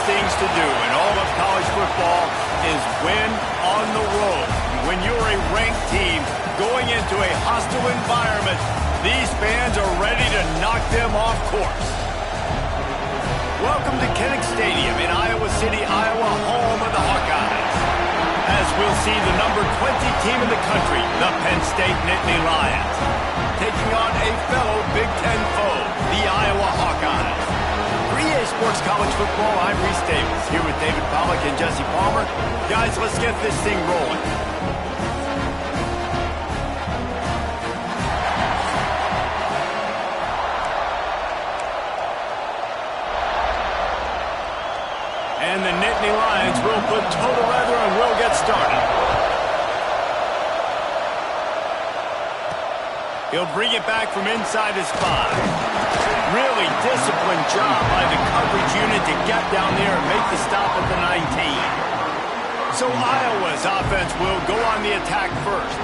things to do in all of college football is win on the road. When you're a ranked team going into a hostile environment, these fans are ready to knock them off course. Welcome to Kinnick Stadium in Iowa City, Iowa, home of the Hawkeyes. As we'll see the number 20 team in the country, the Penn State Nittany Lions, taking on a fellow Big Ten foe, the Iowa Hawkeyes. For EA Sports College Football, I'm Reese Davis, here with David Pollack and Jesse Palmer. Guys, let's get this thing rolling. And the Nittany Lions will put total leather and will get started. He'll bring it back from inside his 5. Really disciplined job by the coverage unit to get down there and make the stop at the 19. So Iowa's offense will go on the attack first.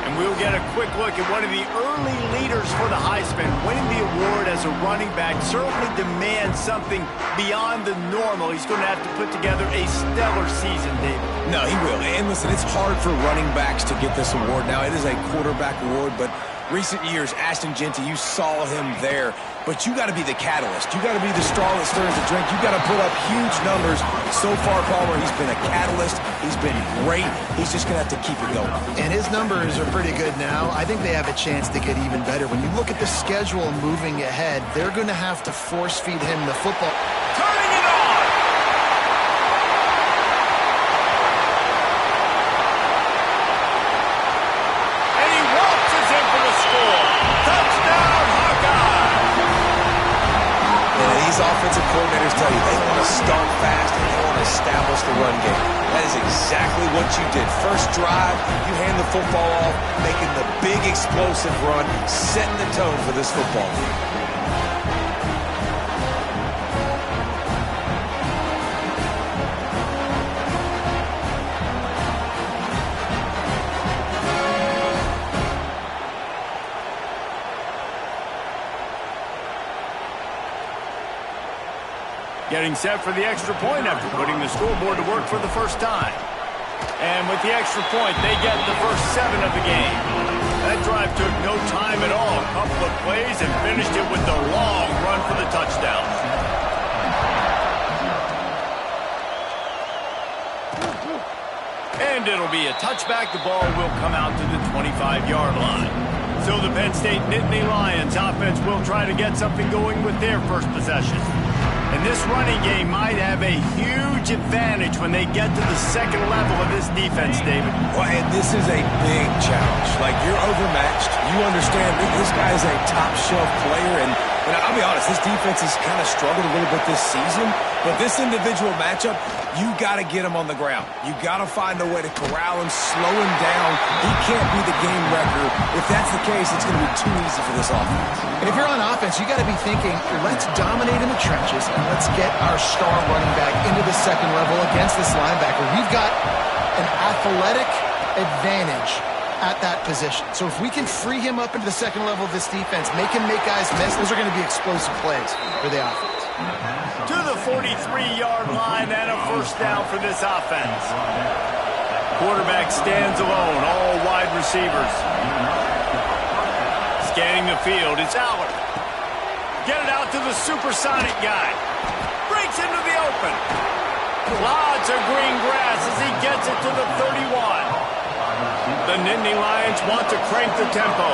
And we'll get a quick look at one of the early leaders for the Heisman. Winning the award as a running back certainly demands something beyond the normal. He's going to have to put together a stellar season, David. No, he will. And listen, it's hard for running backs to get this award. Now, it is a quarterback award, but recent years, Ashton Jeanty, you saw him there. But you got to be the catalyst. You got to be the straw that stirs the drink. You got to put up huge numbers. So far, Palmer, he's been a catalyst. He's been great. He's just going to have to keep it going. And his numbers are pretty good now. I think they have a chance to get even better. When you look at the schedule moving ahead, they're going to have to force feed him the football. Turning it on! And he waltzes in for the score. Touchdown, Hawkeye! And these offensive coordinators tell you they want to start fast and they want to establish the run game. That is exactly what you did. First drive, you hand the football off, making the big explosive run, setting the tone for this football game. Getting set for the extra point after putting the scoreboard to work for the first time. And with the extra point, they get the first 7 of the game. That drive took no time at all. A couple of plays and finished it with the long run for the touchdown. And it'll be a touchback. The ball will come out to the 25-yard line. So the Penn State Nittany Lions offense will try to get something going with their first possession. And this running game might have a huge advantage when they get to the second level of this defense, David. Well, and this is a big challenge. Like, you're overmatched. You understand this guy is a top-shelf player, and I'll be honest, this defense has kind of struggled a little bit this season. But this individual matchup, you got to get him on the ground. You got to find a way to corral him, slow him down. He can't be the game wrecker. If that's the case, it's going to be too easy for this offense. And if you're on offense, you got to be thinking, let's dominate in the trenches and let's get our star running back into the second level against this linebacker. We've got an athletic advantage at that position. So if we can free him up into the second level of this defense, make him make guys miss, those are going to be explosive plays for the offense. To the 43-yard line and a first down for this offense. Quarterback stands alone, all wide receivers. Scanning the field, it's Allard. Get it out to the supersonic guy. Breaks into the open. Lots of green grass as he gets it to the 31. The Nittany Lions want to crank the tempo.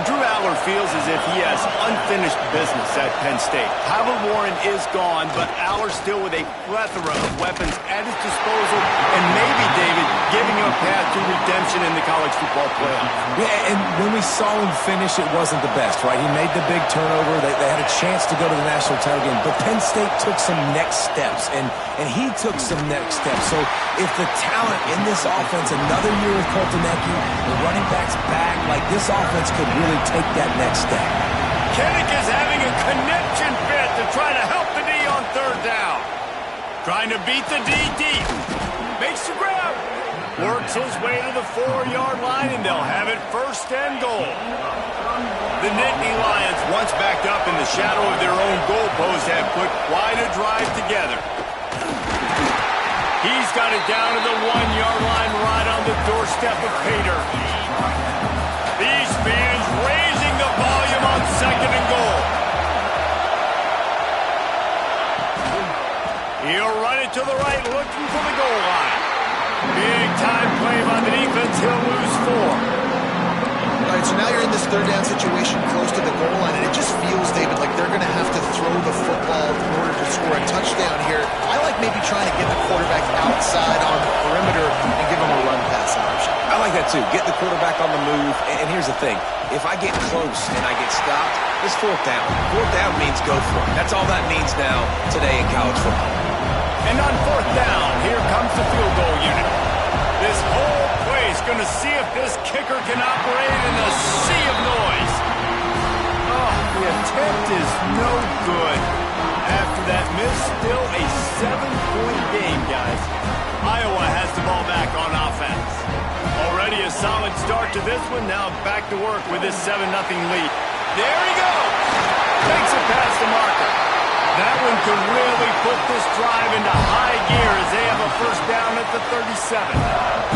Drew Allard feels as if he has unfinished business at Penn State. Howard Warren is gone, but Allard still with a plethora of weapons at his disposal, and maybe, David, giving him a path to redemption in the college football playoff. Yeah, and when we saw him finish, it wasn't the best, right? He made the big turnover. They had a chance to go to the national title game, but Penn State took some next steps, and he took some next steps. So if the talent in this offense, another year with Coltonecki, the running backs back, like this offense could really take that next step. Kinnick is having a connection fit to try to help the D on third down. Trying to beat the D deep. Makes the grab. Works his way to the 4-yard line, and they'll have it first and goal. The Nittany Lions, once backed up in the shadow of their own goalpost, have put quite a drive together. He's got it down to the 1-yard line right on the doorstep of Pater. These fans raising the volume on 2nd and goal. He'll run it to the right, looking for the goal line. Big time play by the defense. He'll lose 4. All right, so now you're in this 3rd down situation close to the goal line, and it just feels, David, like they're going to have to throw the football in order to score a touchdown here. I like maybe trying to get the quarterback outside on the perimeter and give him a run passing option. I like that too. Get the quarterback on the move. And here's the thing. If I get close and I get stopped, it's 4th down. 4th down means go for it. That's all that means now today in college football. And on 4th down, here comes the field goal unit. This whole place going to see if this kicker can operate in a sea of noise. Oh, the attempt is no good. After that miss, still a 7-point game, guys. Iowa has the ball back on offense. Already a solid start to this one. Now back to work with this 7-0 lead. There he goes. Takes it past the marker. That one could really put this drive into high gear as they have a 1st down at the 37.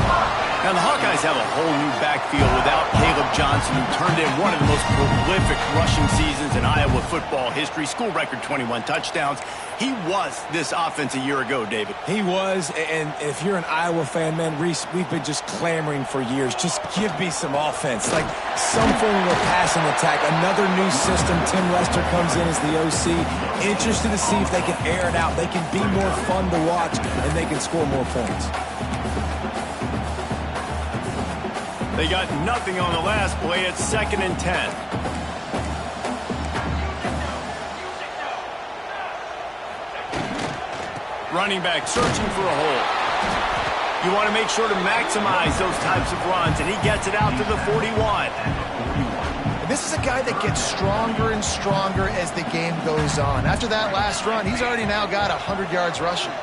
Now, the Hawkeyes have a whole new backfield without Caleb Johnson, who turned in one of the most prolific rushing seasons in Iowa football history. School record 21 touchdowns. He was this offense a year ago, David. He was, and if you're an Iowa fan, man, Reese, we've been just clamoring for years. Just give me some offense, like some form of a passing attack. Another new system. Tim Lester comes in as the OC. Interested to see if they can air it out. They can be more fun to watch, and they can score more points. They got nothing on the last play. It's 2nd and 10. Running back searching for a hole. You want to make sure to maximize those types of runs, and he gets it out to the 41. And this is a guy that gets stronger and stronger as the game goes on. After that last run, he's already now got 100 yards rushing.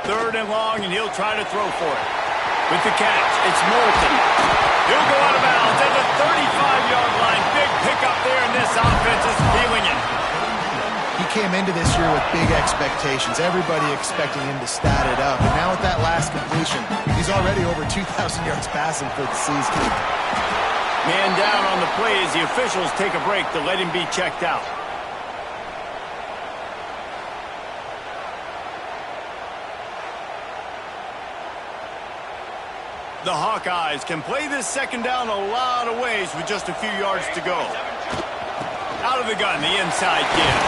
3rd and long, and he'll try to throw for it. With the catch, it's Moulton. He'll go out of bounds at the 35-yard line. Big pickup there, and this offense is feeling it. He came into this year with big expectations. Everybody expecting him to stat it up. And now with that last completion, he's already over 2,000 yards passing for the season. Man down on the play as the officials take a break to let him be checked out. The Hawkeyes can play this 2nd down a lot of ways with just a few yards to go. Out of the gun, the inside give.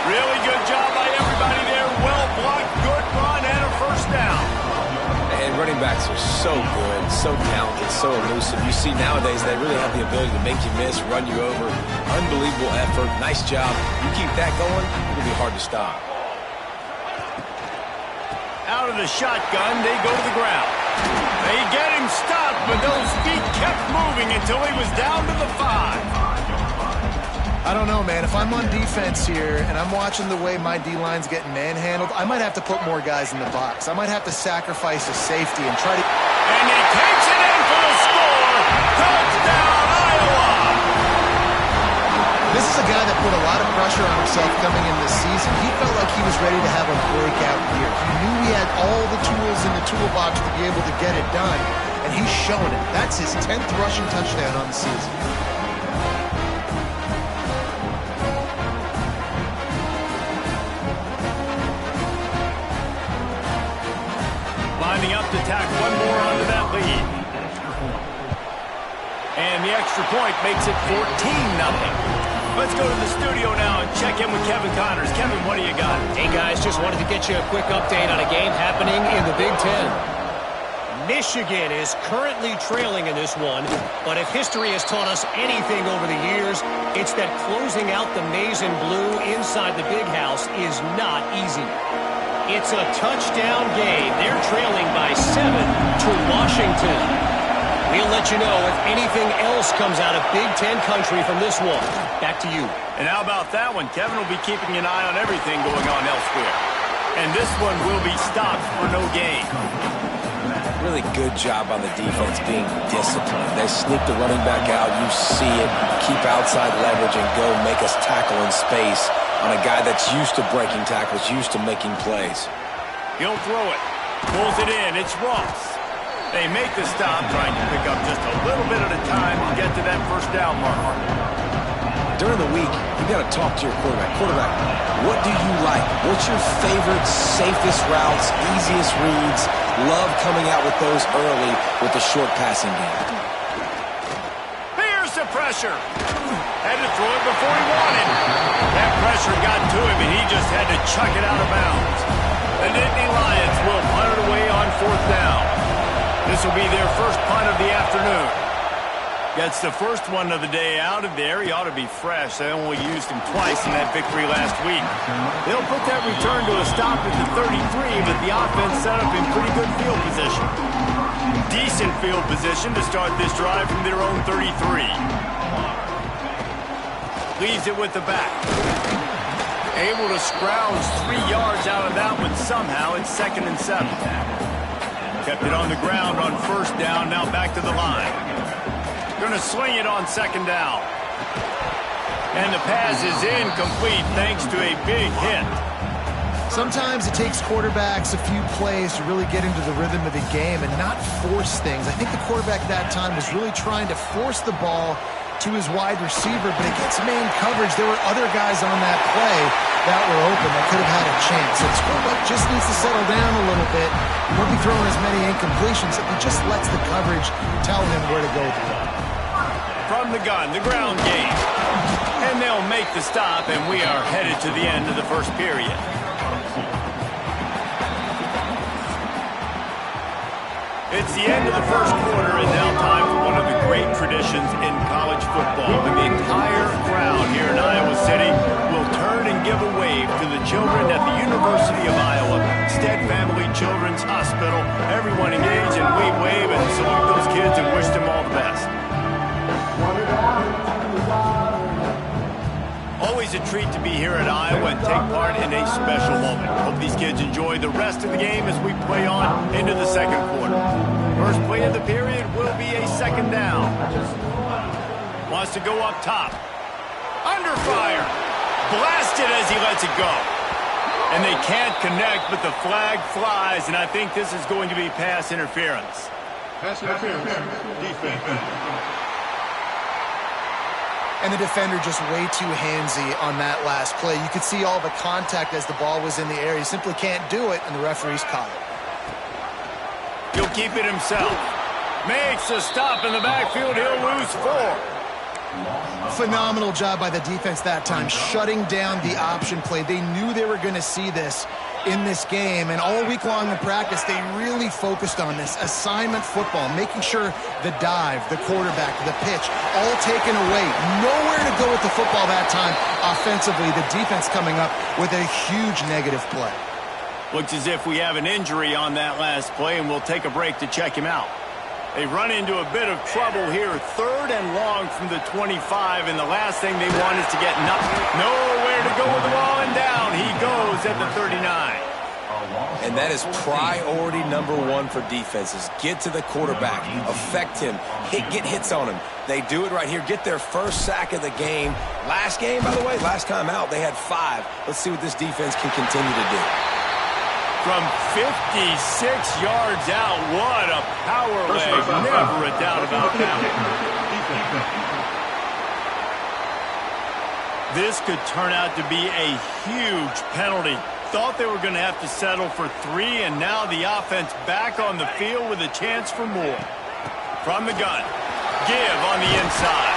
Really good job by everybody there. Well blocked, good run, and a 1st down. And running backs are so good, so talented, so elusive. You see nowadays they really have the ability to make you miss, run you over. Unbelievable effort. Nice job. You keep that going, it'll be hard to stop. Out of the shotgun, they go to the ground. They get him stopped, but those feet kept moving until he was down to the 5. I don't know, man. If I'm on defense here and I'm watching the way my D-line's getting manhandled, I might have to put more guys in the box. I might have to sacrifice a safety and try to... And he takes it in for the score. Touchdown, Iowa! This is a guy that put a lot of pressure on himself coming in this season. He felt like he was ready to have a breakout year. He knew he had all the tools in the toolbox to be able to get it done, and he's showing it. That's his 10th rushing touchdown on the season. Lining up to tack one more onto that lead. And the extra point makes it 14-0. Let's go to the studio now and check in with Kevin Connors. Kevin, what do you got? Hey, guys, just wanted to get you a quick update on a game happening in the Big Ten. Michigan is currently trailing in this one, but if history has taught us anything over the years, it's that closing out the maize and blue inside the Big House is not easy. It's a touchdown game. They're trailing by 7 to Washington. We'll let you know if anything else comes out of Big Ten country from this one. Back to you. And how about that one? Kevin will be keeping an eye on everything going on elsewhere. And this one will be stopped for no gain. Really good job on the defense being disciplined. They sneak the running back out. You see it. Keep outside leverage and go make us tackle in space. on a guy that's used to breaking tackles, used to making plays. He'll throw it. Pulls it in. It's Ross. They make the stop, trying to pick up just a little bit at a time to get to that first down mark. During the week, you got to talk to your quarterback. Quarterback, what do you like? What's your favorite, safest routes, easiest reads? Love coming out with those early with the short passing game. Here's the pressure. Had to throw it before he wanted. That pressure got to him, and he just had to chuck it out of bounds. The Nittany Lions will punt it away on fourth down. This will be their first punt of the afternoon. Gets the first one of the day out of there. He ought to be fresh. They only used him twice in that victory last week. They'll put that return to a stop at the 33, but the offense set up in pretty good field position. Decent field position to start this drive from their own 33. Leaves it with the back. Able to scrounge 3 yards out of that one somehow. It's 2nd and 7. Kept it on the ground on first down. Now back to the line. Going to sling it on 2nd down. And the pass is incomplete thanks to a big hit. Sometimes it takes quarterbacks a few plays to really get into the rhythm of the game and not force things. I think the quarterback that time was really trying to force the ball to his wide receiver, but against main coverage, there were other guys on that play that were open that could have had a chance. So the quarterback just needs to settle down a little bit. He won't be throwing as many incompletions. He just lets the coverage tell him where to go with the ball. From the gun, the ground game. And they'll make the stop, and we are headed to the end of the first period. It's the end of the first quarter, and now time for one of the great traditions in college football. And the entire crowd here in Iowa City will turn and give a wave to the children at the University of Iowa, Stead Family Children's Hospital. Everyone engage, and we wave and salute those kids and wish them all the best. Always a treat to be here at Iowa and take part in a special moment. Hope these kids enjoy the rest of the game as we play on into the second quarter. First play of the period will be a 2nd down. Wants to go up top. Under fire. Blasted as he lets it go. And they can't connect, but the flag flies, and I think this is going to be pass interference. Pass interference. Defense. And the defender just way too handsy on that last play. You could see all the contact as the ball was in the air. He simply can't do it, and the referee's caught it. He'll keep it himself. Makes a stop in the backfield. He'll lose 4. Phenomenal job by the defense that time, shutting down the option play. They knew they were going to see this in this game, and all week long in practice, they really focused on this assignment football, making sure the dive, the quarterback, the pitch, all taken away. Nowhere to go with the football that time offensively. The defense coming up with a huge negative play. Looks as if we have an injury on that last play, and we'll take a break to check him out. They've run into a bit of trouble here. 3rd and long from the 25, and the last thing they want is to get nowhere to go with the ball, and down he goes at the 39. And that is priority number 1 for defenses. Get to the quarterback, affect him, get hits on him. They do it right here, get their first sack of the game. Last game, by the way, last time out, they had 5. Let's see what this defense can continue to do. From 56 yards out, what a power leg. Never a doubt about that. This could turn out to be a huge penalty. Thought they were going to have to settle for 3, and now the offense back on the field with a chance for more. From the gun, give on the inside.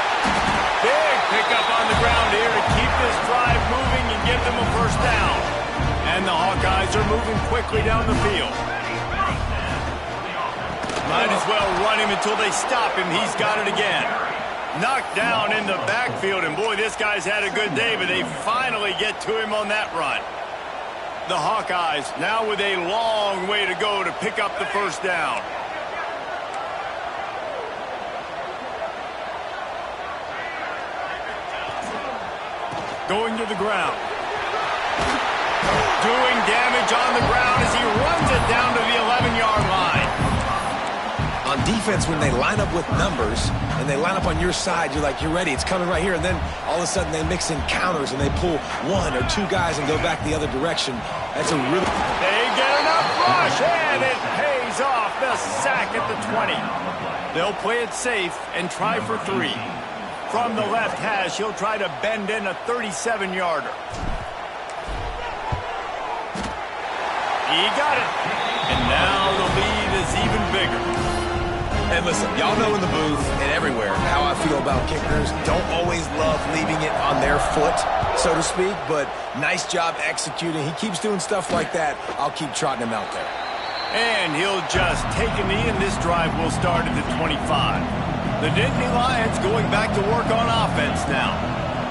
Big pickup on the ground here to keep this drive moving and give them a first down. And the Hawkeyes are moving quickly down the field. Might as well run him until they stop him. He's got it again. Knocked down in the backfield, and boy, this guy's had a good day, but they finally get to him on that run. The Hawkeyes now with a long way to go to pick up the first down. Going to the ground. Doing damage on the ground as he runs it down to the 11-yard line. On defense, when they line up with numbers and they line up on your side, you're like, you're ready, it's coming right here. And then all of a sudden they mix in counters and they pull one or two guys and go back the other direction. That's a really... They get enough rush, and it pays off. The sack at the 20. They'll play it safe and try for 3. From the left hash, he'll try to bend in a 37-yarder. He got it. And now the lead is even bigger. And listen, y'all know in the booth and everywhere how I feel about kickers. Don't always love leaving it on their foot, so to speak, but nice job executing. He keeps doing stuff like that. I'll keep trotting him out there. And he'll just take a knee, and this drive will start at the 25. The Nittany Lions going back to work on offense now.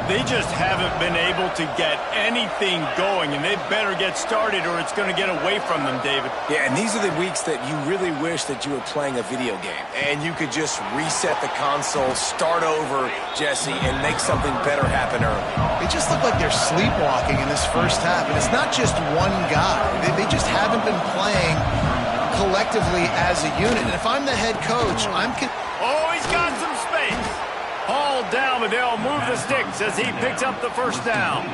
They just haven't been able to get anything going, and they better get started or it's going to get away from them, David. Yeah, and these are the weeks that you really wish that you were playing a video game and you could just reset the console, start over, Jesse, and make something better happen early. They just look like they're sleepwalking in this first half, and it's not just one guy. They just haven't been playing collectively as a unit, and if I'm the head coach, Oh, he's got some space. Hauled down, but they'll move the sticks as he picks up the first down.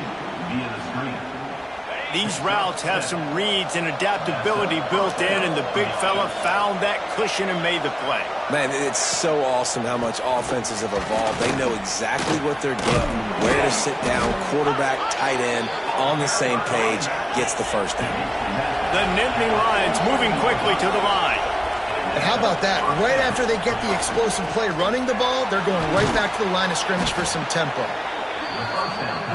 These routes have some reads and adaptability built in, and the big fella found that cushion and made the play. Man, it's so awesome how much offenses have evolved. They know exactly what they're getting, where to sit down, quarterback, tight end, on the same page, gets the first down. The Nittany Lions moving quickly to the line. And how about that? Right after they get the explosive play running the ball, they're going right back to the line of scrimmage for some tempo.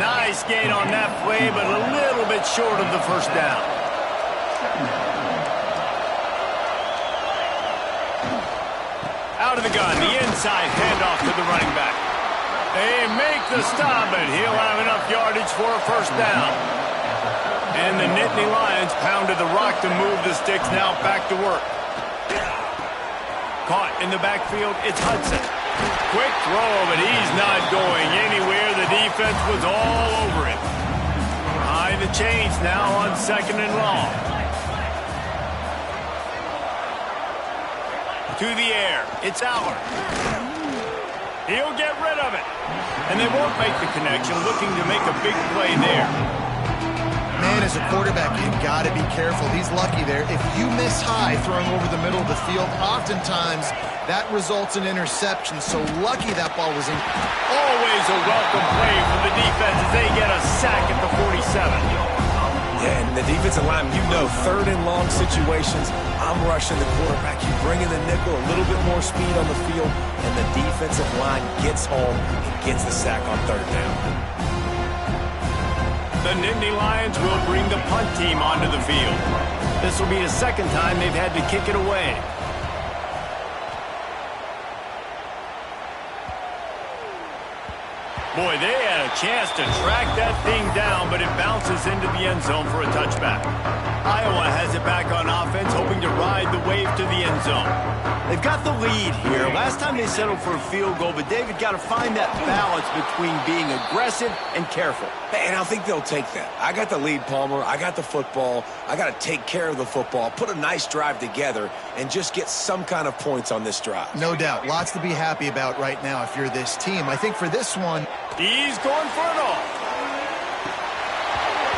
Nice gain on that play, but a little bit short of the first down. Out of the gun, the inside handoff to the running back. They make the stop, but he'll have enough yardage for a first down. And the Nittany Lions pounded the rock to move the sticks, now back to work. Caught in the backfield, it's Hudson. Quick throw, but he's not going anywhere. The defense was all over it. Behind the chains now on 2nd and long. To the air, it's Aller. He'll get rid of it. And they won't make the connection, looking to make a big play there. Man, as a quarterback, you've got to be careful. He's lucky there. If you miss high throwing over the middle of the field, oftentimes that results in interception. So lucky that ball was in. Always a welcome play from the defense as they get a sack at the 47. Yeah, and the defensive line, you know, 3rd and long situations, I'm rushing the quarterback. You bring in the nickel, a little bit more speed on the field, and the defensive line gets home and gets the sack on 3rd down. The Nittany Lions will bring the punt team onto the field. This will be the 2nd time they've had to kick it away. Boy, they had a chance to track that thing down, but it bounces into the end zone for a touchback. Iowa has it back on offense, hoping to ride the wave to the end zone. They've got the lead here. Last time they settled for a field goal, but David got to find that balance between being aggressive and careful. And I think they'll take that. I got the lead, Palmer. I got the football. I got to take care of the football, put a nice drive together, and just get some kind of points on this drive. No doubt. Lots to be happy about right now if you're this team. I think for this one, he's going for it all.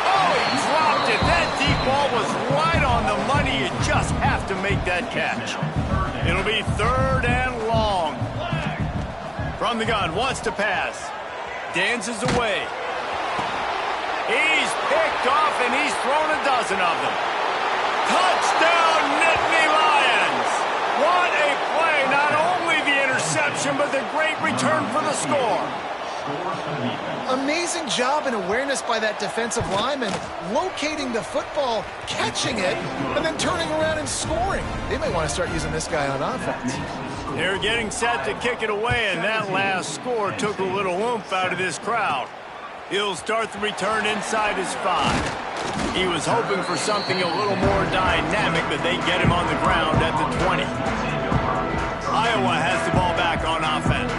Oh, he dropped it. That deep ball was right on the money. You just have to make that catch. It'll be 3rd and long. From the gun, wants to pass. Dances away. He's picked off, and he's thrown a dozen of them. Touchdown, Nittany Lions. What a play. Not only the interception, but the great return for the score. amazing job in awareness by that defensive lineman, locating the football, catching it, and then turning around and scoring. They may want to start using this guy on offense. They're getting set to kick it away, and that last score took a little oomph out of this crowd. He'll start the return inside his 5. He was hoping for something a little more dynamic, but they get him on the ground at the 20. Iowa has the ball back on offense.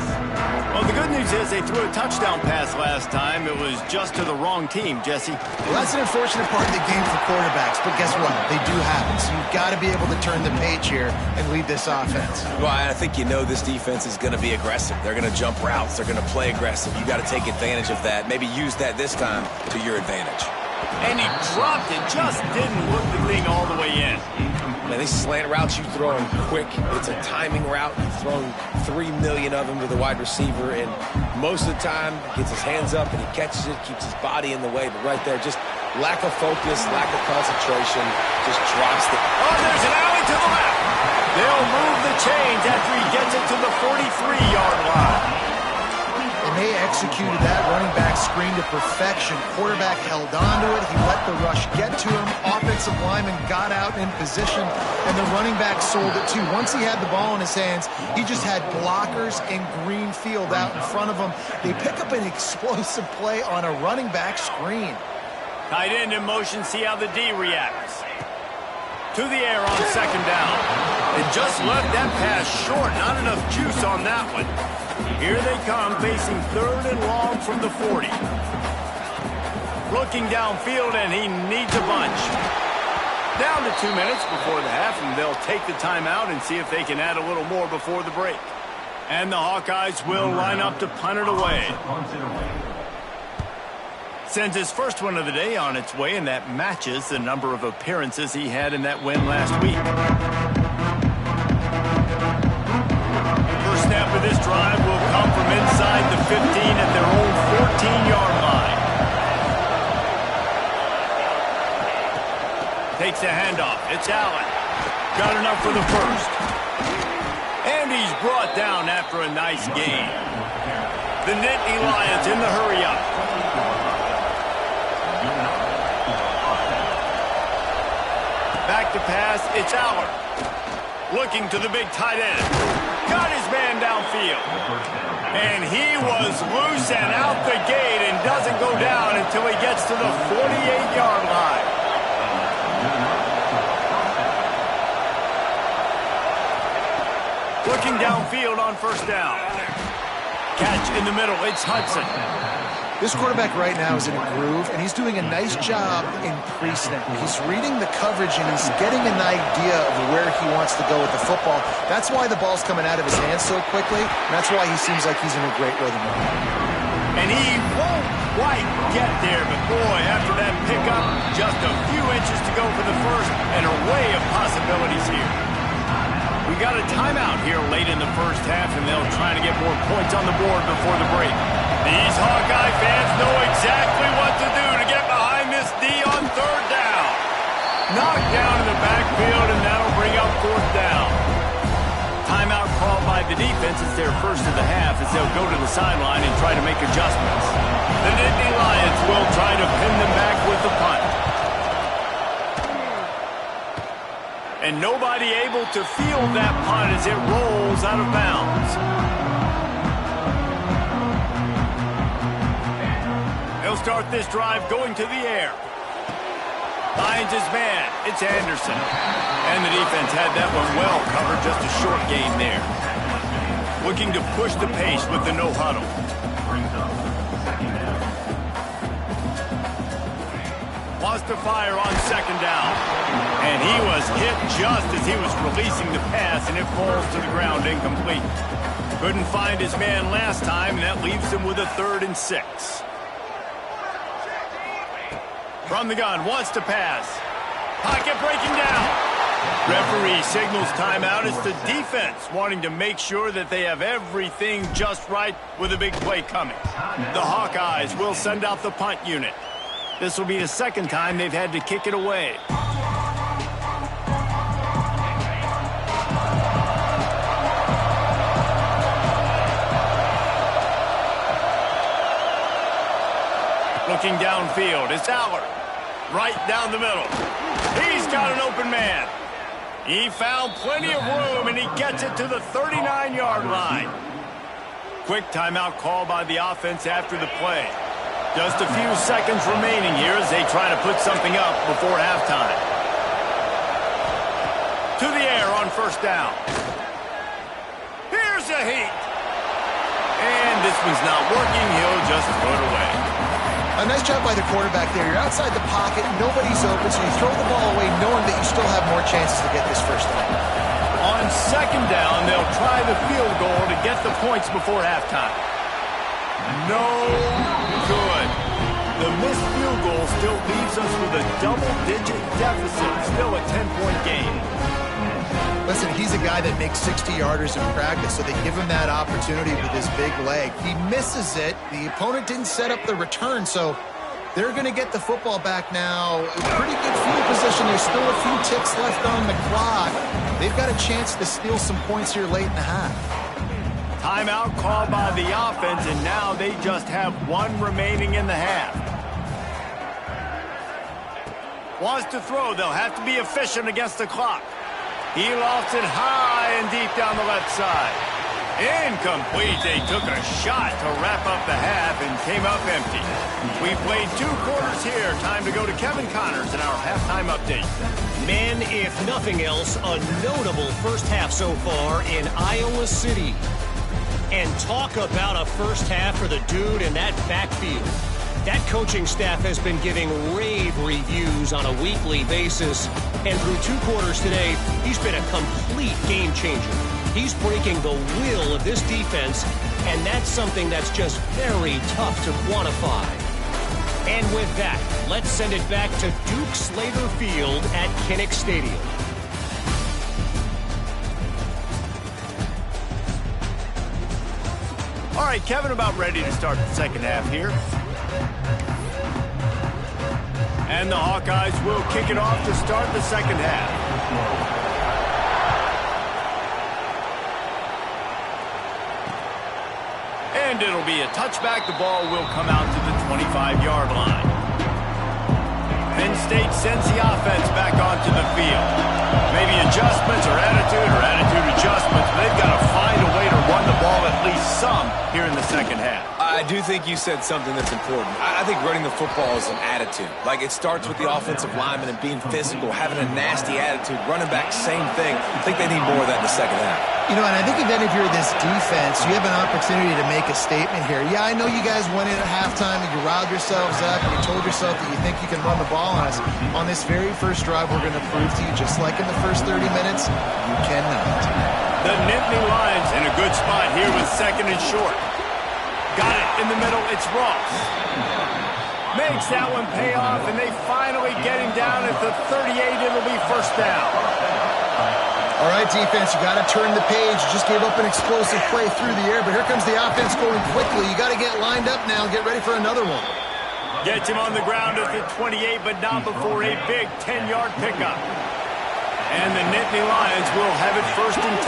Well, the good news is because they threw a touchdown pass last time. It was just to the wrong team, Jesse. Well, that's an unfortunate part of the game for quarterbacks, but guess what? They do happen, so you've got to be able to turn the page here and lead this offense. Well, I think you know this defense is going to be aggressive. They're going to jump routes. They're going to play aggressive. You got to take advantage of that. Maybe use that this time to your advantage. And he dropped it. Just didn't look the thing all the way in. Man, these slant routes you throw them quick. It's a timing route. You've thrown 3 million of them to the wide receiver, and most of the time he gets his hands up and he catches it, keeps his body in the way. But right there, just lack of focus, lack of concentration, just drops the... Oh, there's an alley to the left. They'll move the chains after he gets it to the 43-yard line. And they executed that running back screen to perfection. Quarterback held on to it. He let the rush get to him. Offensive lineman got out in position, and the running back sold it too. Once he had the ball in his hands, he just had blockers in green field out in front of him. They pick up an explosive play on a running back screen. Tight end in motion, see how the D reacts. To the air on second down. It just left that pass short. Not enough juice on that one. Here they come, facing third and long from the 40. Looking downfield, and he needs a bunch. Down to 2 minutes before the half, and they'll take the timeout and see if they can add a little more before the break. And the Hawkeyes will line up to punt it away. Sends his first one of the day on its way, and that matches the number of appearances he had in that win last week. First snap of this drive will come from inside the 15 at their own 14-yard line. Takes the handoff. It's Allen. Got enough for the first. And he's brought down after a nice gain. The Nittany Lions in the hurry-up. Back to pass, it's Aller. Looking to the big tight end. Got his man downfield. And he was loose and out the gate and doesn't go down until he gets to the 48-yard line. Looking downfield on first down. Catch in the middle, it's Hudson. This quarterback right now is in a groove, and he's doing a nice job in pre-snap. He's reading the coverage, and he's getting an idea of where he wants to go with the football. That's why the ball's coming out of his hands so quickly, and that's why he seems like he's in a great rhythm. And he won't quite get there, but boy, after that pickup, just a few inches to go for the first, and a array of possibilities here. We got a timeout here late in the first half, and they'll try to get more points on the board before the break. These Hawkeye fans know exactly what to do to get behind this D on third down. Knocked down in the backfield, and that'll bring up fourth down. Timeout called by the defense. It's their first of the half as they'll go to the sideline and try to make adjustments. The Nittany Lions will try to pin them back with the punt. And nobody able to field that punt as it rolls out of bounds. He'll start this drive going to the air. Finds his man. It's Anderson. And the defense had that one well covered. Just a short gain there. Looking to push the pace with the no huddle. Wants to fire on second down. And he was hit just as he was releasing the pass, and it falls to the ground incomplete. Couldn't find his man last time, and that leaves him with a 3rd and 6. From the gun, wants to pass. Pocket breaking down. Referee signals timeout. It's the defense wanting to make sure that they have everything just right with a big play coming. The Hawkeyes will send out the punt unit. This will be the second time they've had to kick it away. Looking downfield, it's Aller. Right down the middle. He's got an open man. He found plenty of room, and he gets it to the 39-yard line. Quick timeout call by the offense after the play. Just a few seconds remaining here as they try to put something up before halftime. To the air on first down. Here's a heat. And this one's not working. He'll just throw it away. A nice job by the quarterback there. You're outside the pocket, nobody's open, so you throw the ball away knowing that you still have more chances to get this first down. On second down, they'll try the field goal to get the points before halftime. No good. The missed field goal still leaves us with a double-digit deficit, still a 10-point game. Listen, he's a guy that makes 60-yarders in practice, so they give him that opportunity with his big leg. He misses it. The opponent didn't set up the return, so they're going to get the football back now. Pretty good field position. There's still a few ticks left on the clock. They've got a chance to steal some points here late in the half. Timeout called by the offense, and now they just have one remaining in the half. Wants to throw. They'll have to be efficient against the clock. He lofts it high and deep down the left side. Incomplete. They took a shot to wrap up the half and came up empty. We played 2 quarters here. Time to go to Kevin Connors in our halftime update. Men, if nothing else, a notable first half so far in Iowa City. And talk about a first half for the dude in that backfield. That coaching staff has been giving rave reviews on a weekly basis. And through 2 quarters today, he's been a complete game changer. He's breaking the will of this defense, and that's something that's just very tough to quantify. And with that, let's send it back to Duke Slater Field at Kinnick Stadium. All right, Kevin, about ready to start the second half here. And the Hawkeyes will kick it off to start the second half. And it'll be a touchback. The ball will come out to the 25-yard line. Penn State sends the offense back onto the field. Maybe adjustments or attitude adjustments. But they've got to find a way to run the ball at least some here in the second half. I do think you said something that's important. I think running the football is an attitude. Like, it starts with the offensive lineman and being physical, having a nasty attitude. Running back, same thing. I think they need more of that in the second half. You know, and I think even if you're this defense, you have an opportunity to make a statement here. Yeah, I know you guys went in at halftime and you riled yourselves up and you told yourself that you think you can run the ball on us. On this very first drive, we're going to prove to you, just like in the first 30 minutes, you cannot. The Nittany Lions in a good spot here with second and short. Got it in the middle. It's Ross. Makes that one pay off, and they finally get him down at the 38. It'll be first down. All right, defense, you got to turn the page. You just gave up an explosive play through the air, but here comes the offense going quickly. You got to get lined up now and get ready for another one. Gets him on the ground at the 28, but not before a big 10-yard pickup. And the Nittany Lions will have it first and 10.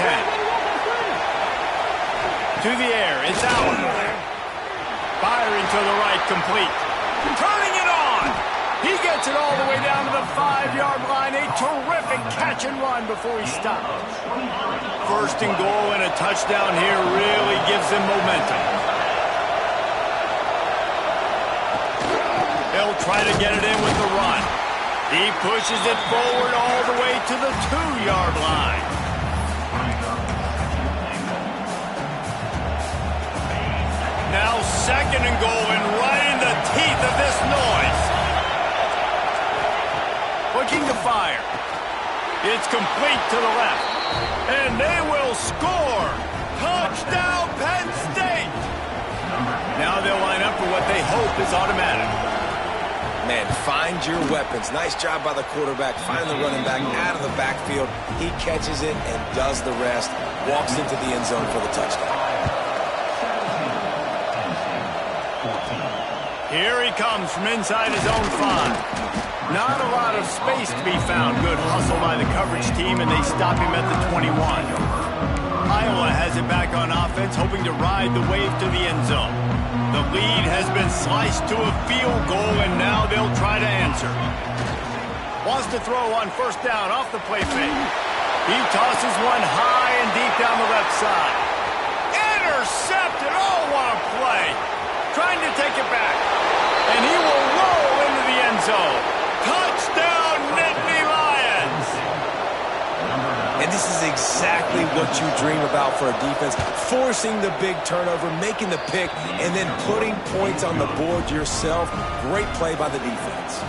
To the air, it's Allen. Firing to the right, complete. Turning it on. He gets it all the way down to the 5-yard line. A terrific catch and run before he stops. First and goal and a touchdown here really gives him momentum. They'll try to get it in with the run. He pushes it forward all the way to the 2-yard line. Now second and goal, and right in the teeth of this noise. Looking to fire. It's complete to the left. And they will score. Touchdown, Penn State. Now they'll line up for what they hope is automatic. Man, find your weapons. Nice job by the quarterback. Find the running back out of the backfield. He catches it and does the rest. Walks into the end zone for the touchdown. Here he comes from inside his own 5. Not a lot of space to be found. Good hustle by the coverage team, and they stop him at the 21. Iowa has it back on offense, hoping to ride the wave to the end zone. The lead has been sliced to a field goal, and now they'll try to answer. Wants to throw on first down off the play fake. He tosses one high and deep down the left side. Intercepted. Oh, what a play. Trying to take it back. And he will roll into the end zone. Touchdown, Nittany Lions. And this is exactly what you dream about for a defense. Forcing the big turnover, making the pick, and then putting points on the board yourself. Great play by the defense.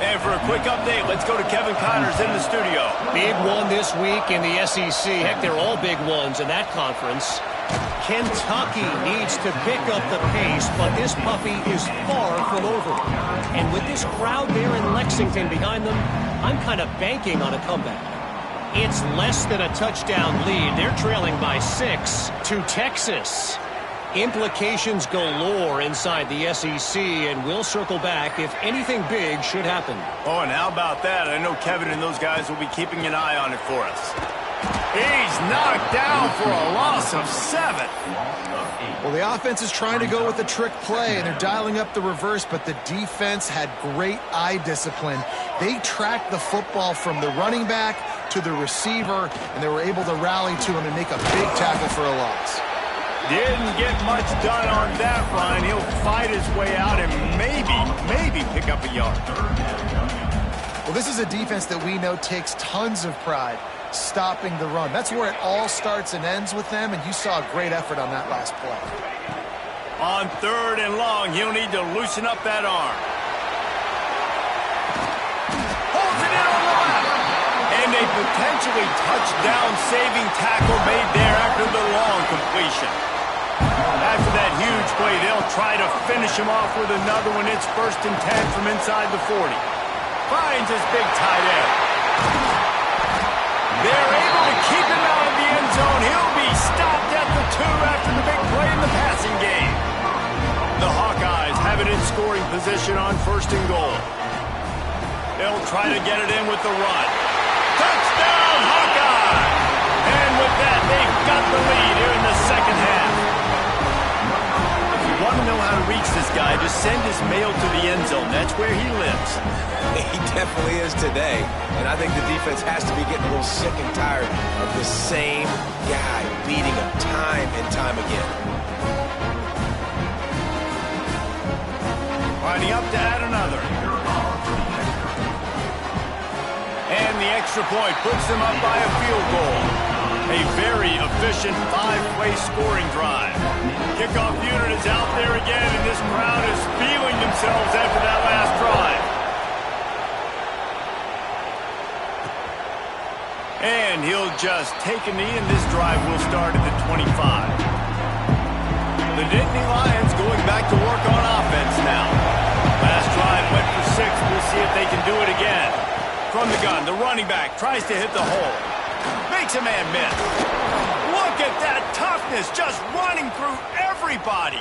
And for a quick update, let's go to Kevin Connors in the studio. Big one this week in the SEC. Heck, they're all big ones in that conference. Kentucky needs to pick up the pace, but this puppy is far from over. And with this crowd there in Lexington behind them, I'm kind of banking on a comeback. It's less than a touchdown lead. They're trailing by 6 to Texas. Implications galore inside the SEC, and we'll circle back if anything big should happen. Oh, and how about that? I know Kevin and those guys will be keeping an eye on it for us. He's knocked down for a loss of 7. Well, the offense is trying to go with a trick play, and they're dialing up the reverse, but the defense had great eye discipline. They tracked the football from the running back to the receiver, and they were able to rally to him and make a big tackle for a loss. Didn't get much done on that run. He'll fight his way out and maybe pick up a yard. Well, this is a defense that we know takes tons of pride stopping the run. That's where it all starts and ends with them, and you saw a great effort on that last play. On 3rd and long, he'll need to loosen up that arm. Holds it in on the left. And a potentially touchdown-saving tackle made there after the long completion. After that huge play, they'll try to finish him off with another one. It's 1st and 10 from inside the 40. Finds his big tight end. They're able to keep him out of the end zone. He'll be stopped at the 2 after the big play in the passing game. The Hawkeyes have it in scoring position on 1st and goal. They'll try to get it in with the run. Touchdown, Hawkeye! And with that, they've got the lead here in the second half. If you want to know how to reach this guy, just send his mail to the end zone. That's where he lives. He definitely is today. And I think the defense has to be getting a little sick and tired of the same guy beating him time and time again. Lining up to add another. And the extra point puts them up by a field goal. A very efficient 5-play scoring drive. Kickoff unit is out there again, and this crowd is feeling themselves after that last drive. And he'll just take a knee, and this drive will start at the 25. The Nittany Lions going back to work on offense now. Last drive went for 6. We'll see if they can do it again. From the gun, the running back tries to hit the hole. Makes a man miss. Look at that toughness, just running through everybody.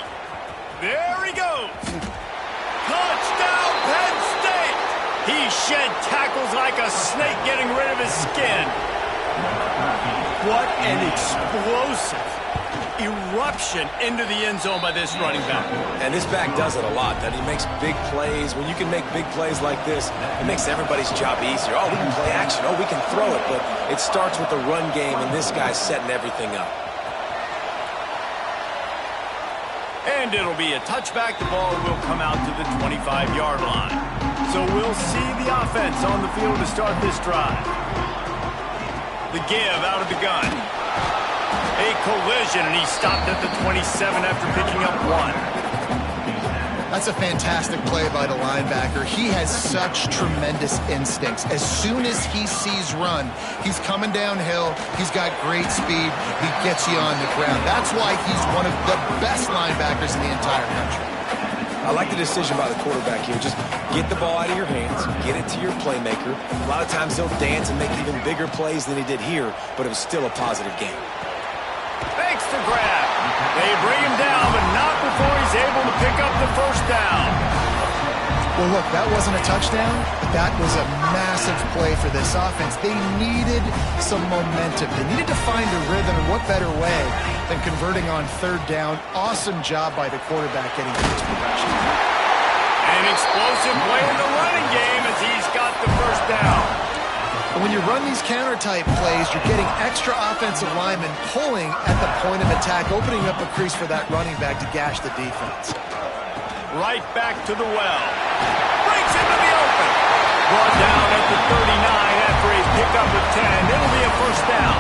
There he goes. Touchdown, Penn State. He shed tackles like a snake getting rid of his skin. What an explosive eruption into the end zone by this running back. And this back does it a lot. That he makes big plays. When you can make big plays like this, it makes everybody's job easier. Oh, we can play action. Oh, we can throw it. But it starts with the run game, and this guy's setting everything up. And it'll be a touchback. The ball will come out to the 25-yard line. So we'll see the offense on the field to start this drive. The give out of the gun. A collision, and he stopped at the 27 after picking up 1. That's a fantastic play by the linebacker. He has such tremendous instincts. As soon as he sees run, he's coming downhill. He's got great speed. He gets you on the ground. That's why he's one of the best linebackers in the entire country. I like the decision by the quarterback here. Just get the ball out of your hands, get it to your playmaker. A lot of times he'll dance and make even bigger plays than he did here, but it was still a positive game. Thanks to grab. They bring him down, but not before he's able to pick up the 1st down. Well, look, that wasn't a touchdown. That was a massive play for this offense. They needed some momentum. They needed to find a rhythm, and what better way than converting on 3rd down. Awesome job by the quarterback getting to this progression. An explosive play in the running game as he's got the 1st down. And when you run these counter-type plays, you're getting extra offensive linemen pulling at the point of attack, opening up a crease for that running back to gash the defense. Right back to the well. Breaks into the open. Brought down at the 39 after a pickup of 10. It'll be a first down.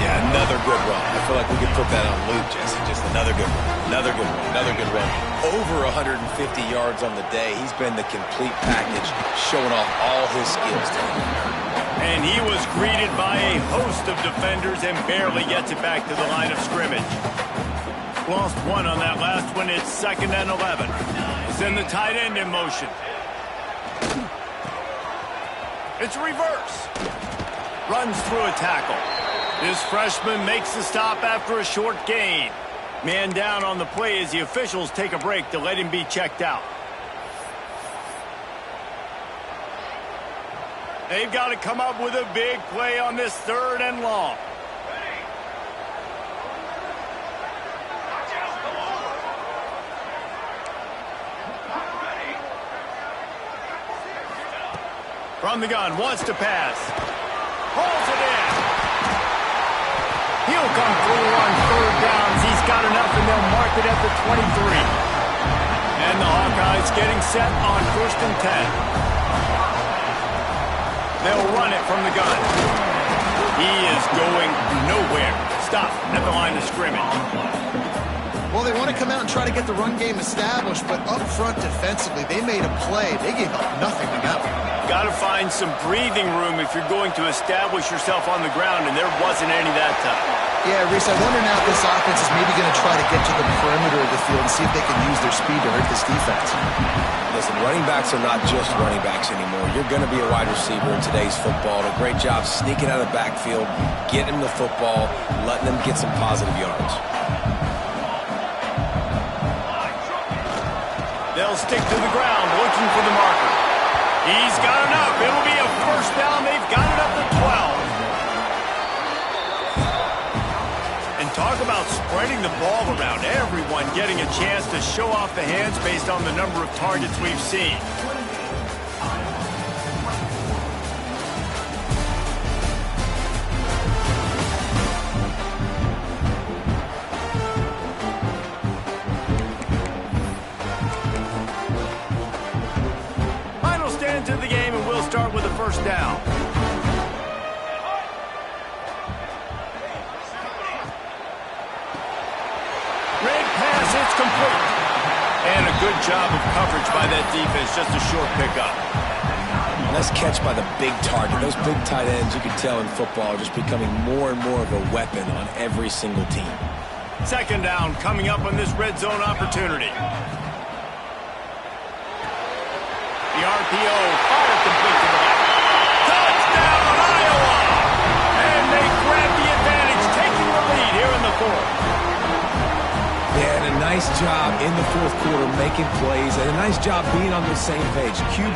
Yeah, another good run. I feel like we could put that on loop, Jesse. Just another good run. Another good run. Another good run. Over 150 yards on the day. He's been the complete package, showing off all his skills today. And he was greeted by a host of defenders and barely gets it back to the line of scrimmage. Lost one on that last one. It's 2nd and 11. Send the tight end in motion. It's a reverse. Runs through a tackle. This freshman makes the stop after a short gain. Man down on the play as the officials take a break to let him be checked out. They've got to come up with a big play on this 3rd and long. From the gun, wants to pass. Hauls it in. He'll come through on 3rd downs. He's got enough, and they'll mark it at the 23. And the Hawkeyes getting set on 1st and 10. They'll run it from the gun. He is going nowhere. Stop at the line of scrimmage. Well, they want to come out and try to get the run game established, but up front defensively, they made a play. They gave up nothing to go. Got to find some breathing room if you're going to establish yourself on the ground, and there wasn't any that time. Yeah, Reese, I wonder now if this offense is maybe going to try to get to the perimeter of the field and see if they can use their speed to hurt this defense. Listen, running backs are not just running backs anymore. You're going to be a wide receiver in today's football. A great job sneaking out of the backfield, getting them the football, letting them get some positive yards. They'll stick to the ground, looking for the marker. He's got enough. It'll be a first down. They've got it up to 12. And talk about spreading the ball around. Everyone getting a chance to show off the hands based on the number of targets we've seen. To the game, and we'll start with a first down. Red pass, it's complete. And a good job of coverage by that defense, just a short pickup. Nice catch by the big target. Those big tight ends, you can tell in football, are just becoming more and more of a weapon on every single team. 2nd down coming up on this red zone opportunity. The RPO, fire complete to the left. Touchdown, Iowa! And they grab the advantage, taking the lead here in the 4th. Yeah, and a nice job in the 4th quarter making plays, and a nice job being on the same page. QB,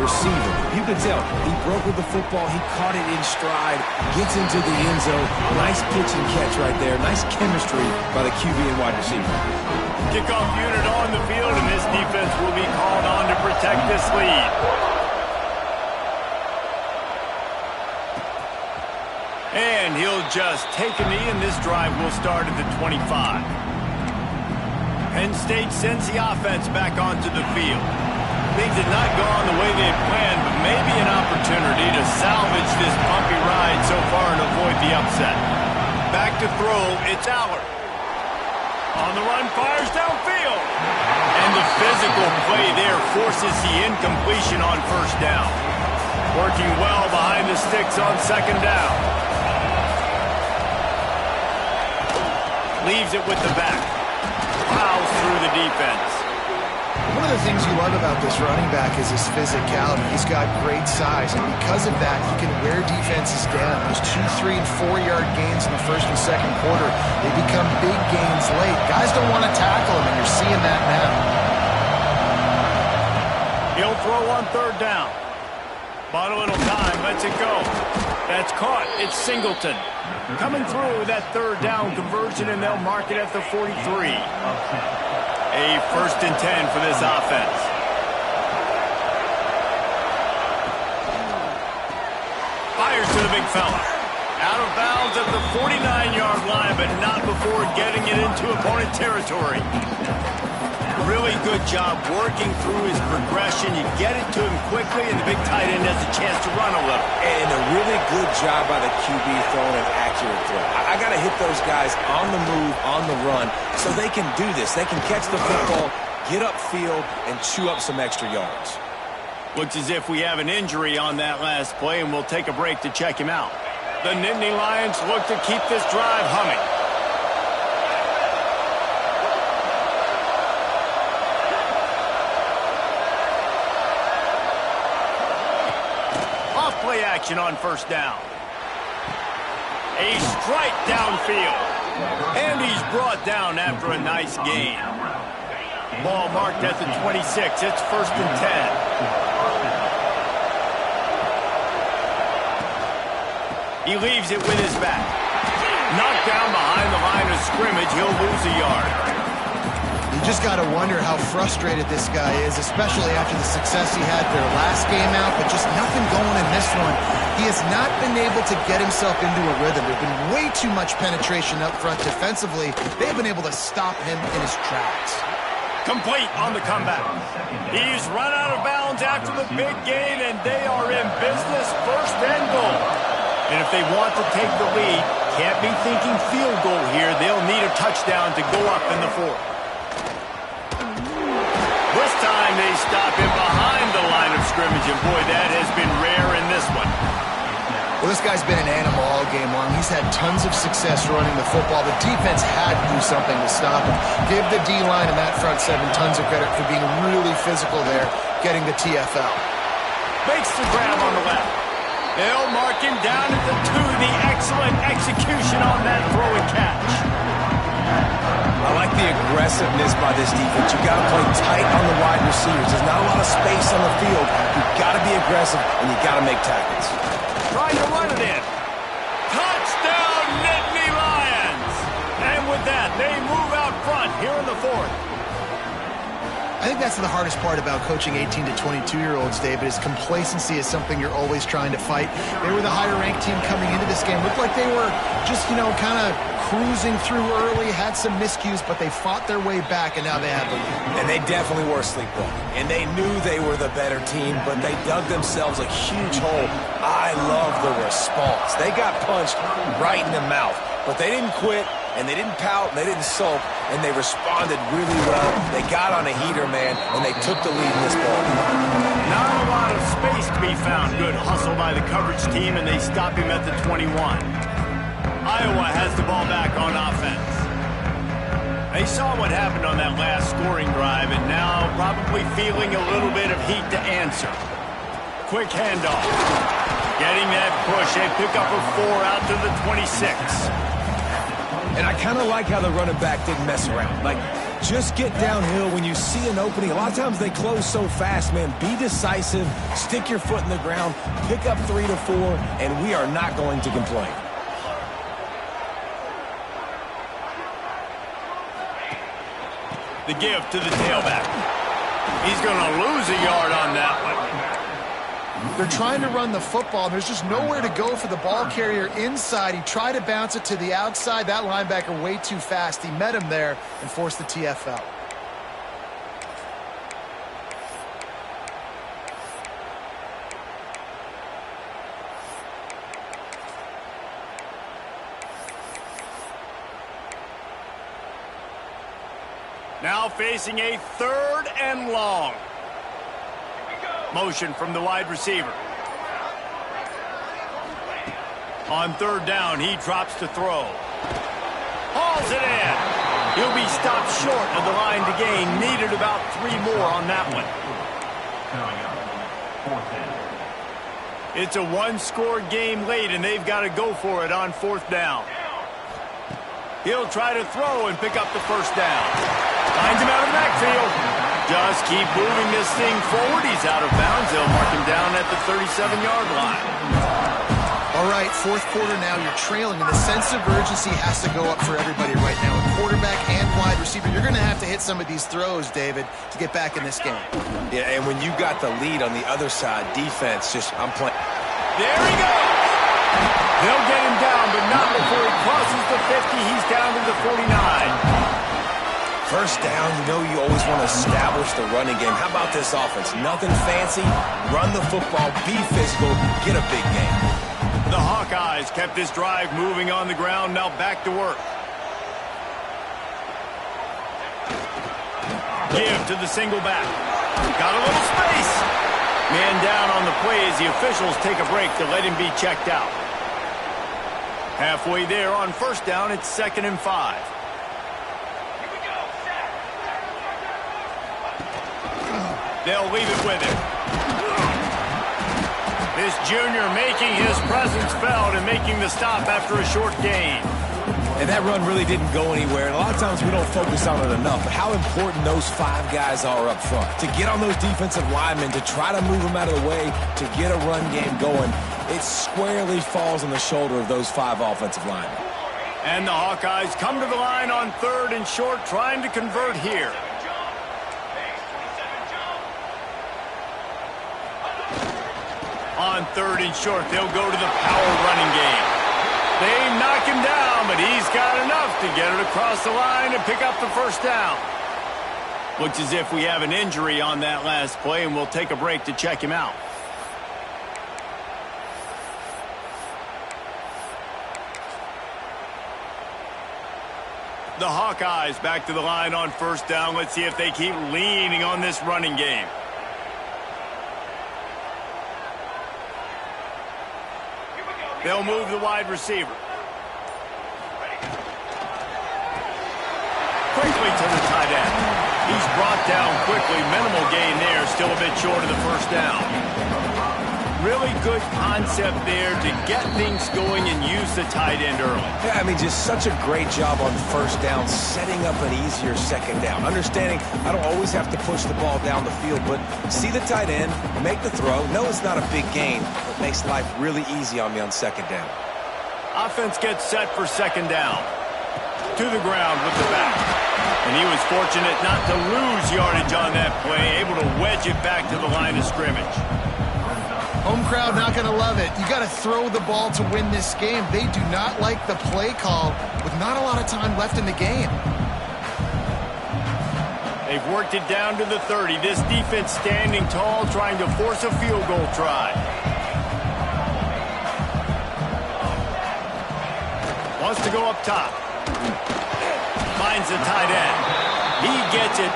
receiver. You could tell he broke with the football. He caught it in stride, gets into the end zone. Nice pitch and catch right there. Nice chemistry by the QB and wide receiver. Kickoff unit on the field, and this defense will be called on to protect this lead. And he'll just take a knee, and this drive will start at the 25. Penn State sends the offense back onto the field. Things did not go on the way they had planned, but maybe an opportunity to salvage this bumpy ride so far and avoid the upset. Back to throw, it's Allard. On the run, fires downfield. And the physical play there forces the incompletion on first down. Working well behind the sticks on 2nd down. Leaves it with the back. Plows through the defense. One of the things you love about this running back is his physicality. He's got great size, and because of that, he can wear defenses down. Those 2-, 3-, and 4-yard gains in the 1st and 2nd quarter, they become big gains late. Guys don't want to tackle him, and you're seeing that now. He'll throw on 3rd down. Bought a little time, lets it go. That's caught. It's Singleton. Coming through with that 3rd down conversion, and they'll mark it at the 43. A 1st and 10 for this offense. Fires to the big fella. Out of bounds at the 49-yard line, but not before getting it into opponent territory. Really good job working through his progression. You get it to him quickly, and the big tight end has a chance to run a little. And a really good job by the QB throwing an accurate throw. I got to hit those guys on the move, on the run, so they can do this. They can catch the football, get upfield, and chew up some extra yards. Looks as if we have an injury on that last play, and we'll take a break to check him out. The Nittany Lions look to keep this drive humming. Off-play action on first down. A strike downfield. And he's brought down after a nice gain. Ball marked at the 26. It's 1st and 10. He leaves it with his back. Knocked down behind the line of scrimmage. He'll lose a yard. You just got to wonder how frustrated this guy is, especially after the success he had their last game out, but just nothing going in this one. He has not been able to get himself into a rhythm. There's been way too much penetration up front defensively. They've been able to stop him in his tracks. Complete on the comeback. He's run out of bounds after the big gain, and they are in business, 1st and goal. And if they want to take the lead, can't be thinking field goal here. They'll need a touchdown to go up in the 4th. This time they stop him behind the line of scrimmage, and boy, that has been rare in this one. Well, this guy's been an animal all game long. He's had tons of success running the football. The defense had to do something to stop him. Give the D-line and that front 7 tons of credit for being really physical there, getting the TFL. Makes the grab on the left. They'll mark him down at the 2. The excellent execution on that throw and catch. I like the aggressiveness by this defense. You got to play tight on the wide receivers. There's not a lot of space on the field. You've got to be aggressive, and you got to make tackles. Trying to run it in. Touchdown, Nittany Lions! And with that, they move out front here in the 4th. I think that's the hardest part about coaching 18 to 22-year-olds, David, is complacency is something you're always trying to fight. They were the higher-ranked team coming into this game. Looked like they were just, kind of cruising through early, had some miscues, but they fought their way back, and now they have the lead. And they definitely were sleepwalking. And they knew they were the better team, but they dug themselves a huge hole. I love the response. They got punched right in the mouth, but they didn't quit. And they didn't pout, and they didn't sulk, and they responded really well. They got on a heater, man, and they took the lead in this ball. Not a lot of space to be found. Good hustle by the coverage team, and they stop him at the 21. Iowa has the ball back on offense. They saw what happened on that last scoring drive, and now probably feeling a little bit of heat to answer. Quick handoff. Getting that push. They pick up a 4 out to the 26. And I kind of like how the running back didn't mess around. Like, just get downhill when you see an opening. A lot of times they close so fast, man. Be decisive, stick your foot in the ground, pick up 3 to 4, and we are not going to complain. The give to the tailback. He's going to lose a yard on that one. They're trying to run the football. There's just nowhere to go for the ball carrier inside. He tried to bounce it to the outside. That linebacker way too fast. He met him there and forced the TFL. Now facing a 3rd and long. Motion from the wide receiver. On 3rd down, he drops to throw. Hauls it in. He'll be stopped short of the line to gain. Needed about 3 more on that one. It's a 1-score game late, and they've got to go for it on 4th down. He'll try to throw and pick up the 1st down. Finds him out of the backfield. Just keep moving this thing forward. He's out of bounds. They'll mark him down at the 37-yard line. All right, 4th quarter now. You're trailing, and the sense of urgency has to go up for everybody right now. Quarterback and wide receiver. You're going to have to hit some of these throws, David, to get back in this game. Yeah, and when you got the lead on the other side, defense I'm playing. There he goes. They'll get him down, but not before he crosses the 50. He's down to the 49. First down, you know you always want to establish the running game. How about this offense? Nothing fancy. Run the football, be physical, get a big game. The Hawkeyes kept this drive moving on the ground. Now back to work. Give to the single back. Got a little space. Man down on the play as the officials take a break to let him be checked out. Halfway there on first down, it's 2nd and 5. They'll leave it with him. This junior making his presence felt and making the stop after a short gain. And that run really didn't go anywhere. And a lot of times we don't focus on it enough. But how important those 5 guys are up front. To get on those defensive linemen, to try to move them out of the way, to get a run game going, it squarely falls on the shoulder of those 5 offensive linemen. And the Hawkeyes come to the line on 3rd and short, trying to convert here. On 3rd and short, they'll go to the power running game. They knock him down, but he's got enough to get it across the line and pick up the first down. Looks as if we have an injury on that last play, and we'll take a break to check him out. The Hawkeyes back to the line on first down. Let's see if they keep leaning on this running game. They'll move the wide receiver. Quickly to the tight end. He's brought down quickly. Minimal gain there. Still a bit short of the first down. Really good concept there to get things going and use the tight end early. Yeah, I mean, just such a great job on first down, setting up an easier second down. Understanding I don't always have to push the ball down the field, but see the tight end, make the throw. No, it's not a big gain, but makes life really easy on me on second down. Offense gets set for second down. To the ground with the back. And he was fortunate not to lose yardage on that play, able to wedge it back to the line of scrimmage. Home crowd not going to love it. You got to throw the ball to win this game. They do not like the play call with not a lot of time left in the game. They've worked it down to the 30. This defense standing tall, trying to force a field goal try. Wants to go up top. Finds the tight end. He gets it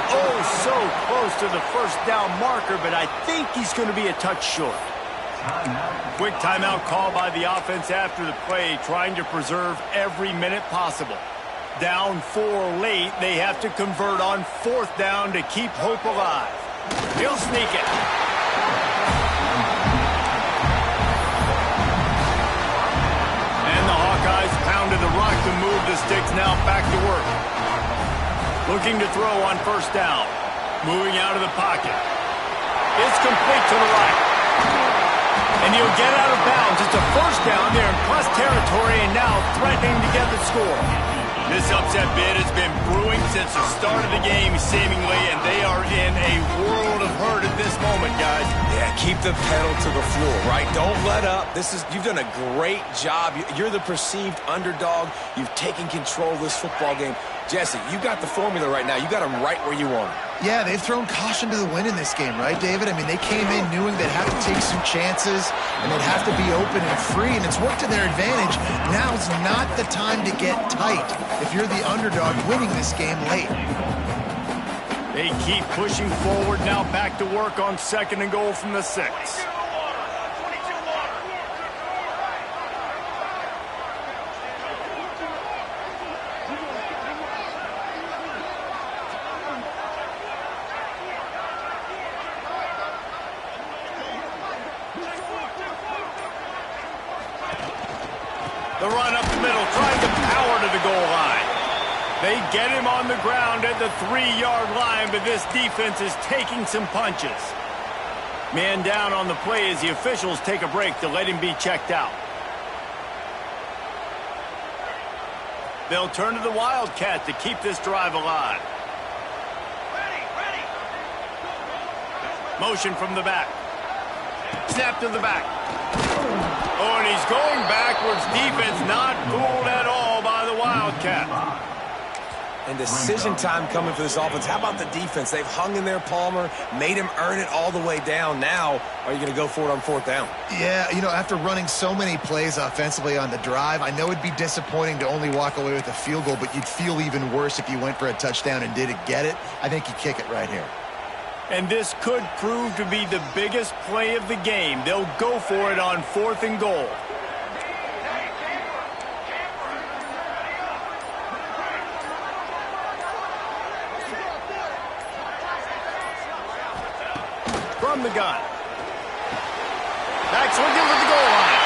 so close to the first down marker, but I think he's going to be a touch short. Quick timeout call by the offense after the play, trying to preserve every minute possible. Down 4 late, they have to convert on 4th down to keep hope alive. He'll sneak it. And the Hawkeyes pounded the rock to move the sticks, now back to work. Looking to throw on first down. Moving out of the pocket. It's complete to the right. And he'll get out of bounds. It's a first down. They're in plus territory and now threatening to get the score. This upset bid has been brewing since the start of the game, seemingly, and they are in a world of hurt at this moment, guys. Yeah, keep the pedal to the floor, right? Don't let up. You've done a great job. You're the perceived underdog. You've taken control of this football game. Jesse, you got the formula right now. You got them right where you want them. Yeah, they've thrown caution to the wind in this game, right, David? I mean, they came in knowing they'd have to take some chances and they'd have to be open and free, and it's worked to their advantage. Now's not the time to get tight if you're the underdog winning this game late. They keep pushing forward, now back to work on 2nd and goal from the 6. The run up the middle, trying to power to the goal line. They get him on the ground at the 3-yard line, but this defense is taking some punches. Man down on the play as the officials take a break to let him be checked out. They'll turn to the Wildcat to keep this drive alive. Motion from the back. Snap to the back. Oh, and he's going backwards. Defense not fooled at all by the Wildcat. And decision time coming for this offense. How about the defense? They've hung in there, Palmer, made him earn it all the way down. Now, are you going to go for it on 4th down? Yeah, you know, after running so many plays offensively on the drive, I know it'd be disappointing to only walk away with a field goal, but you'd feel even worse if you went for a touchdown and didn't get it. I think you kick it right here. And this could prove to be the biggest play of the game. They'll go for it on 4th and goal. From the gun. Back swinging with the goal line.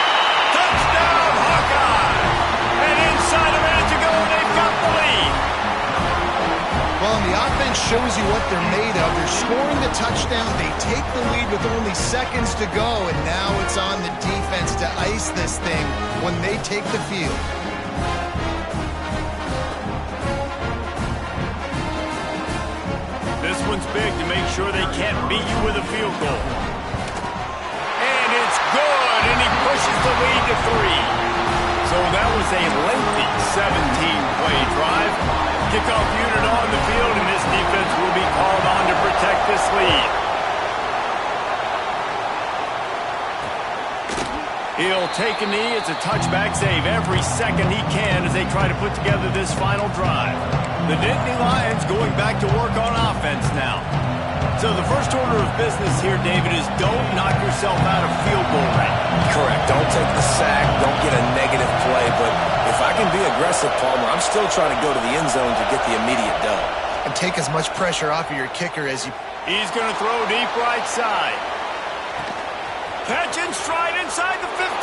Touchdown, Hawkeye! And inside a minute to go, they've got the lead. Well, and the offense shows you what they're made of. They're scoring the touchdown. They take the lead with only seconds to go, and now it's on the defense to ice this thing when they take the field. This one's big to make sure they can't beat you with a field goal. And it's good, and he pushes the lead to 3. So that was a lengthy 17-play drive. Kickoff unit on the field, and this defense will be called on to protect this lead. He'll take a knee. It's a touchback save every second he can as they try to put together this final drive. The Nittany Lions going back to work on offense now. So the first order of business here, David, is don't knock yourself out of field goal range. Correct. Don't take the sack. Don't get a negative play. But if I can be aggressive, Palmer, I'm still trying to go to the end zone to get the immediate dub. And take as much pressure off of your kicker as you... He's going to throw deep right side. Catch and stride inside the 15.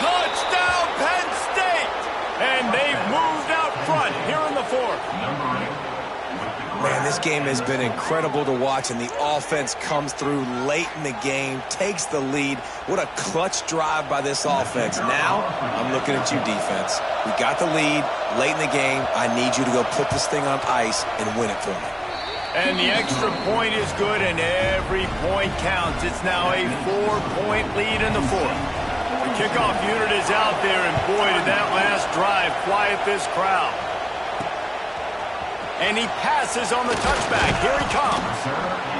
Touchdown, Penn State. And they've moved out front here in the 4th. Man, this game has been incredible to watch, and the offense comes through late in the game, takes the lead. What a clutch drive by this offense. Now, I'm looking at you, defense. We got the lead late in the game. I need you to go put this thing on ice and win it for me. And the extra point is good, and every point counts. It's now a 4-point lead in the 4th. The kickoff unit is out there, and boy, did that last drive quiet this crowd. And he passes on the touchback. Here he comes.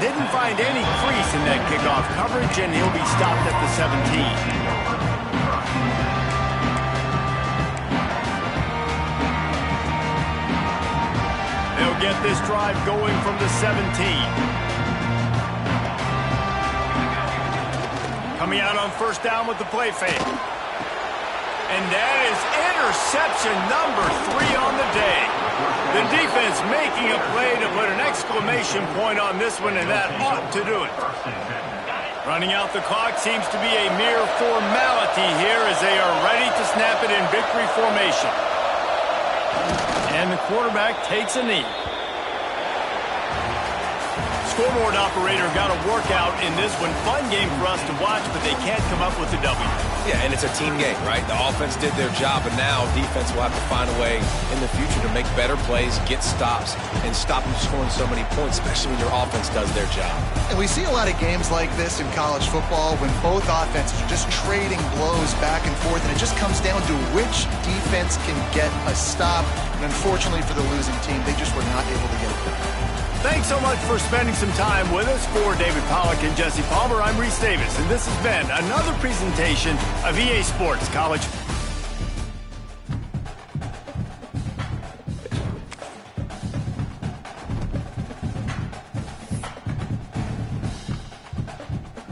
Didn't find any crease in that kickoff coverage, and he'll be stopped at the 17. They'll get this drive going from the 17. Coming out on 1st down with the play fake. And that is interception number 3 on the day. The defense making a play to put an exclamation point on this one, and that ought to do it. Running out the clock seems to be a mere formality here as they are ready to snap it in victory formation. And the quarterback takes a knee. Scoreboard operator got a workout in this one. Fun game for us to watch, but they can't come up with a W. Yeah, and it's a team game, right? The offense did their job, but now defense will have to find a way in the future to make better plays, get stops, and stop them scoring so many points, especially when your offense does their job. And we see a lot of games like this in college football when both offenses are just trading blows back and forth, and it just comes down to which defense can get a stop. And unfortunately for the losing team, they just were not able to get it done. Thanks so much for spending some time with us. For David Pollack and Jesse Palmer, I'm Reese Davis, and this has been another presentation of EA Sports College